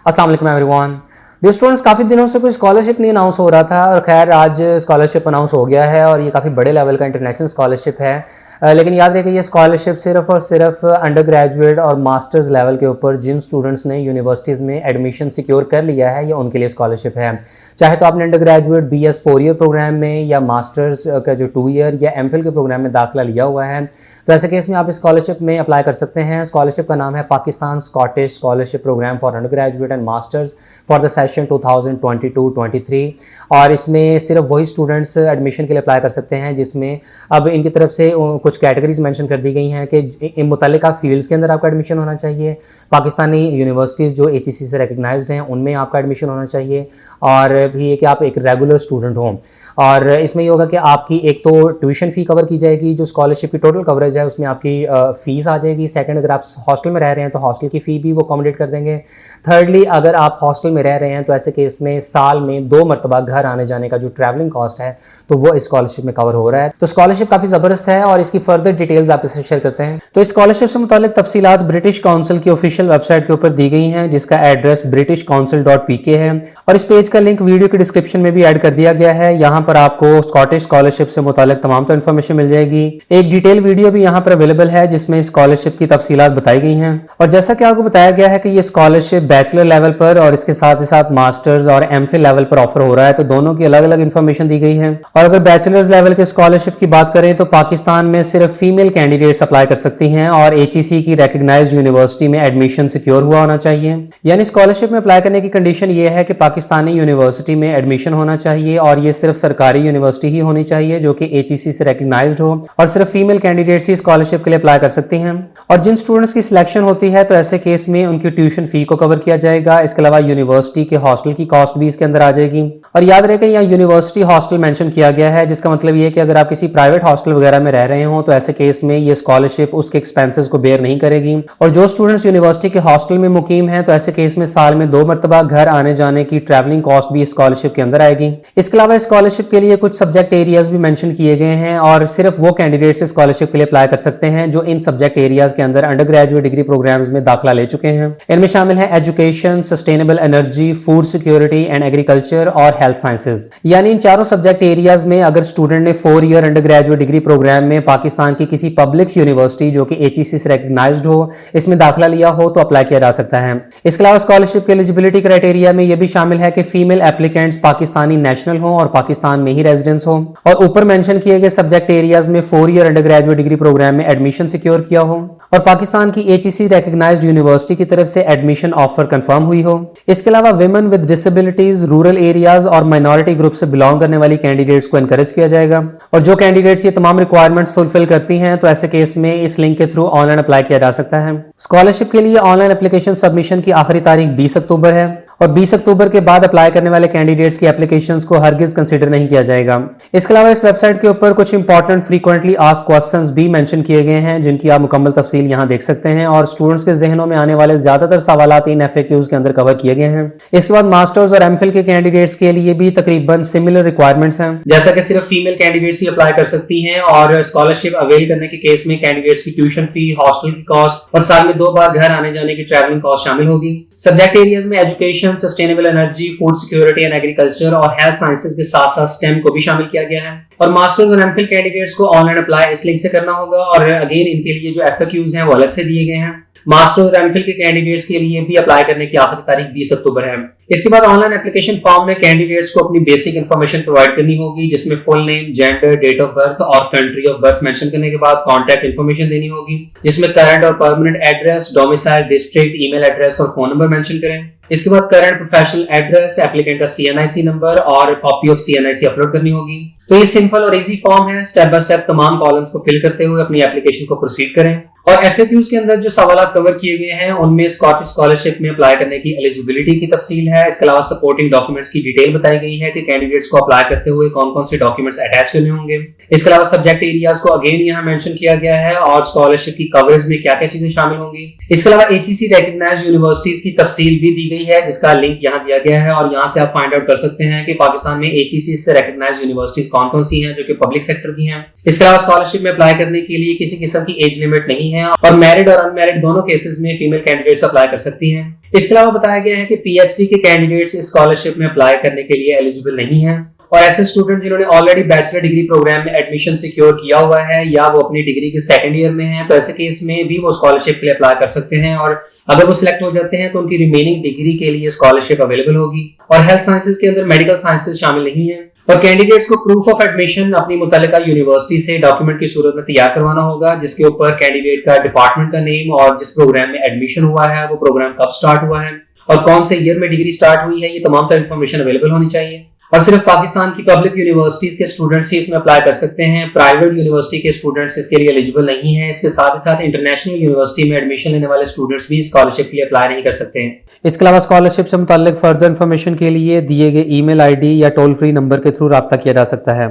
अस्सलाम वालेकुम everyone. Dear students, काफ़ी दिनों से कोई स्कॉलरशिप नहीं अनाउंस हो रहा था और खैर आज स्कॉलरशिप अनाउंस हो गया है और ये काफ़ी बड़े लेवल का इंटरनेशनल स्कॉलरशिप है। लेकिन याद रहे कि ये स्कॉलरशिप सिर्फ और सिर्फ अंडर ग्रेजुएट और मास्टर्स लेवल के ऊपर जिन स्टूडेंट्स ने यूनिवर्सिटीज़ में एडमिशन सिक्योर कर लिया है, ये उनके लिए स्कॉलरशिप है। चाहे तो आपने under graduate BS 4 year programme में या मास्टर्स का जो 2 ईयर या MPhil के प्रोग्राम में दाखिला लिया हुआ है, तो ऐसे केस में आप इस स्कॉलरशिप में अप्लाई कर सकते हैं। स्कॉलरशिप का नाम है Pakistan Scottish scholarship programme for under graduate and masters for the session 2022-23 और इसमें सिर्फ वही स्टूडेंट्स एडमिशन के लिए अप्लाई कर सकते हैं जिसमें अब इनकी तरफ से कुछ कैटेगरीज मेंशन कर दी गई हैं कि मुतल्लिका फील्ड्स के अंदर आपका एडमिशन होना चाहिए। पाकिस्तानी यूनिवर्सिटीज़ जो HEC से रिकग्नाइज्ड हैं उनमें आपका एडमिशन होना चाहिए और भी ये कि आप एक रेगुलर स्टूडेंट हों। और इसमें ये होगा कि आपकी एक तो ट्यूशन फ़ी कवर की जाएगी, जो स्कॉलरशिप की टोटल कवरेज है उसमें आपकी फ़ीस आ जाएगी। सेकंड, अगर आप हॉस्टल में रह रहे हैं तो हॉस्टल की फ़ी भी वो अकोमोडेट कर देंगे। थर्डली, अगर आप हॉस्टल में रह रहे हैं तो ऐसे केस में साल में 2 मरतबा घर आने जाने का जो ट्रैवलिंग कॉस्ट है तो वो इस स्कॉलरशिप में कवर हो रहा है। तो स्कॉलरशिप काफ़ी ज़बरदस्त है और इसकी फर्दर डिटेल्स आपके साथ शेयर करते हैं। तो इस स्कॉलरशिप से मुतालिक तफसीलात ब्रिटिश काउंसिल की ऑफिशियल वेबसाइट के ऊपर दी गई हैं, जिसका एड्रेस britishcouncil.pk है और इस पेज का लिंक वीडियो के डिस्क्रिप्शन में भी ऐड कर दिया गया है। यहाँ पर आपको स्कॉटिश स्कॉलरशिप से मुतालिक तमाम तो इन्फॉर्मेशन मिल जाएगी। एक डिटेल वीडियो भी यहाँ पर अवेलेबल है जिसमें स्कॉलरशिप की तफसीलात बताई गई हैं और जैसा कि आपको बताया गया है कि ये स्कॉलरशिप बैचलर लेवल पर और इसके साथ ही साथ मास्टर्स और MPhil लेवल पर ऑफर हो रहा है, तो दोनों की अलग अलग इन्फॉर्मेशन दी गई है। और अगर बैचलर्स लेवल के स्कॉलरशिप की बात करें तो पाकिस्तान में सिर्फ फीमेल कैंडिडेट्स अप्लाई कर सकती हैं और HEC की रिकग्नाइज्ड यूनिवर्सिटी में एडमिशन सिक्योर हुआ होना चाहिए। यानी स्कॉलरशिप में अप्लाई करने की कंडीशन ये है कि पाकिस्तानी यूनिवर्सिटी में एडमिशन होना चाहिए और ये सिर्फ सरकारी यूनिवर्सिटी ही होनी चाहिए जो कि HEC से रिकग्नाइज्ड हो और सिर्फ फीमेल कैंडिडेट्स ही स्कॉलरशिप के लिए अप्लाई कर सकती हैं। और जिन स्टूडेंट्स की सिलेक्शन होती है तो ऐसे केस में उनकी ट्यूशन फी को कवर किया जाएगा। इसके अलावा यूनिवर्सिटी के हॉस्टल की कॉस्ट भी इसके अंदर आ जाएगी। और याद रहे कि यहाँ यूनिवर्सिटी हॉस्टल मेंशन किया गया है, जिसका मतलब ये है कि अगर आप किसी प्राइवेट हॉस्टल वगैरह में रह रहे हो तो ऐसे केस में ये स्कॉलरशिप उसके एक्सपेंसेस को बेयर नहीं करेगी। और जो स्टूडेंट्स यूनिवर्सिटी के हॉस्टल में मुकीम है तो ऐसे केस में साल में 2 मरतबा घर आने जाने की ट्रैवलिंग कॉस्ट भी स्कॉलरशिप के अंदर आएगी। इसके अलावा स्कॉलरशिप के लिए कुछ सब्जेक्ट एरियाज भी मेंशन किए गए हैं और सिर्फ वो कैंडिडेट्स स्कॉलरशिप के लिए अप्लाई कर सकते हैं जो इन सब्जेक्ट एरियाज के अंदर अंडर ग्रेजुएट डिग्री प्रोग्राम्स में दाखिला ले चुके हैं। इनमें शामिल है education, sustainable energy, food security and agriculture और हेल्थ साइंसेज। यानी इन चारों सब्जेक्ट एरियाज में अगर स्टूडेंट ने 4 year under graduate degree programme में पाकिस्तान की किसी पब्लिक यूनिवर्सिटी जो कि HEC से रिकग्नाइज्ड हो इसमें दाखिला लिया हो तो अप्लाई किया जा सकता है। इसके अलावा स्कॉलरशिप के एलिजिबिलिटी क्राइटेरिया में यह भी शामिल है कि फीमेल एप्लीकेंट्स पाकिस्तानी नेशनल हो और पाकिस्तान में ही रेजिडेंस हो और ऊपर मेंशन किए गए सब्जेक्ट एरियाज में 4 year under graduate degree programme में एडमिशन सिक्योर किया हो और पाकिस्तान की HEC रिकग्नाइज्ड यूनिवर्सिटी की तरफ से एडमिशन ऑफर कंफर्म हुई हो। इसके अलावा women with disabilities, rural areas और माइनॉरिटी ग्रुप से बिलोंग करने वाली कैंडिडेट्स को एनकरेज किया जाएगा और जो कैंडिडेट्स ये तमाम रिक्वायरमेंट्स फुलफिल करती हैं तो ऐसे केस में इस लिंक के थ्रू ऑनलाइन अप्लाई किया जा सकता है। स्कॉलरशिप के लिए ऑनलाइन एप्लीकेशन सबमिशन की आखिरी तारीख 20 अक्टूबर है और 20 अक्टूबर के बाद अप्लाई करने वाले कैंडिडेट्स की एप्लीकेशंस को हरगिज कंसीडर नहीं किया जाएगा। इसके अलावा इस वेबसाइट के ऊपर कुछ इंपॉर्टेंट फ्रीक्वेंटली आस्क्ड क्वेश्चंस भी मेंशन किए गए हैं जिनकी आप मुकम्मल तफसील यहां देख सकते हैं और स्टूडेंट्स के जहनों में आने वाले ज्यादातर सवालात इन FAQs के अंदर कवर किए गए हैं। इसके बाद मास्टर्स और MPhil के कैंडिडेट्स के लिए भी तकरीबन सिमिलर रिक्वायरमेंट्स हैं, जैसा कि सिर्फ फीमेल कैंडिडेट्स ही अप्लाई कर सकती हैं और स्कॉलरशिप अवेल करने के केस में कैंडिडेट्स की ट्यूशन फी, हॉस्टल की कॉस्ट और साल में 2 बार घर आने जाने की ट्रैवलिंग कॉस्ट शामिल होगी। सब्जेक्ट एरियाज में education, sustainable energy, food security and agriculture और हेल्थ साइंसेज के साथ साथ STEM को भी शामिल किया गया है। और मास्टर्स और MPhil कैंडिडेट्स को ऑनलाइन अप्लाई इस लिंक से करना होगा और अगेन इनके लिए जो FAQs हैं वो अलग से दिए गए हैं। मास्टर और MPhil के कैंडिडेट्स के लिए भी अप्लाई करने की आखिरी तारीख 20 अक्टूबर है। इसके बाद ऑनलाइन एप्लीकेशन फॉर्म में कैंडिडेट्स को अपनी बेसिक इन्फॉर्मेशन प्रोवाइड करनी होगी जिसमें full name, gender, date of birth और कंट्री ऑफ बर्थ मेंशन करने के बाद कॉन्टैक्ट इन्फॉर्मेशन देनी होगी जिसमें करंट और permanent address, domicile, district, email address और फोन नंबर मेंशन करें। इसके बाद करंट प्रोफेशनल एड्रेस, एप्लीकेंट का CNIC नंबर और कॉपी ऑफ CNIC अपलोड करनी होगी। तो ये सिंपल और इजी फॉर्म है। स्टेप बाय स्टेप तमाम कॉलम्स को फिल करते हुए अपनी एप्लीकेशन को प्रोसीड करें। और FAQs के अंदर जो सवाल कवर किए गए हैं उनमें स्कॉटिश स्कॉलरशिप में अप्लाई करने की एलिजिबिलिटी की तफसील है। इसके अलावा सपोर्टिंग डॉक्यूमेंट्स की डिटेल बताई गई है कि कैंडिडेट्स को अप्लाई करते हुए कौन कौन से डॉक्यूमेंट्स अटैच करने होंगे। इसके अलावा सब्जेक्ट एरियाज को अगेन यहाँ मेंशन किया गया है और स्कॉलरशिप की कवरेज में क्या क्या चीजें शामिल होंगी। इसके अलावा HEC रिकग्नाइज्ड यूनिवर्सिटीज की तफसील भी दी गई है जिसका लिंक यहाँ दिया गया है और यहाँ से आप फाइंड आउट कर सकते हैं कि पाकिस्तान में HEC से रिकग्नाइज्ड यूनिवर्सिटीज कौन कौन सी हैं जो कि पब्लिक सेक्टर की हैं। इसके अलावा स्कॉलरशिप में अप्लाई करने के लिए किसी किस्म की एज लिमिट नहीं है और मैरिड और अनमैरिड दोनों केसेस में फीमेल कैंडिडेट्स अप्लाई कर सकती हैं। इसके अलावा बताया गया है कि पीएचडी के कैंडिडेट्स इस स्कॉलरशिप में अप्लाई करने के लिए एलिजिबल नहीं है, और ऐसे स्टूडेंट जिन्होंने ऑलरेडी बैचलर डिग्री प्रोग्राम में एडमिशन सिक्योर किया हुआ है या वो अपनी डिग्री के सेकंड ईयर में है, तो ऐसे केस में भी वो स्कॉलरशिप के लिए अप्लाई कर सकते हैं, और अगर वो सिलेक्ट हो जाते हैं तो उनकी रिमेनिंग डिग्री के लिए स्कॉलरशिप अवेलेबल होगी। और हेल्थ साइंसेज के अंदर मेडिकल साइंसेज शामिल नहीं है, और कैंडिडेट्स को प्रूफ ऑफ एडमिशन अपनी मुतल्लिका यूनिवर्सिटी से डॉक्यूमेंट की सूरत में तैयार करवाना होगा, जिसके ऊपर कैंडिडेट का डिपार्टमेंट का नेम और जिस प्रोग्राम में एडमिशन हुआ है वो प्रोग्राम कब स्टार्ट हुआ है और कौन से ईयर में डिग्री स्टार्ट हुई है, ये तमाम तरह इन्फॉर्मेशन अवेलेबल होनी चाहिए। और सिर्फ पाकिस्तान की पब्लिक यूनिवर्सिटीज के स्टूडेंट्स ही इसमें अप्लाई कर सकते हैं, प्राइवेट यूनिवर्सिटी के स्टूडेंट्स इसके लिए एलिजिबल नहीं है। इसके साथ ही साथ इंटरनेशनल यूनिवर्सिटी में एडमिशन लेने वाले स्टूडेंट्स भी स्कॉलरशिप के लिए अप्लाई नहीं कर सकते हैं। इसके अलावा स्कॉलरशिप से मुताल्लिक फर्दर इन्फॉर्मेशन के लिए दिए गए ईमेल आईडी या टोल फ्री नंबर के थ्रू रब्ता किया जा सकता है।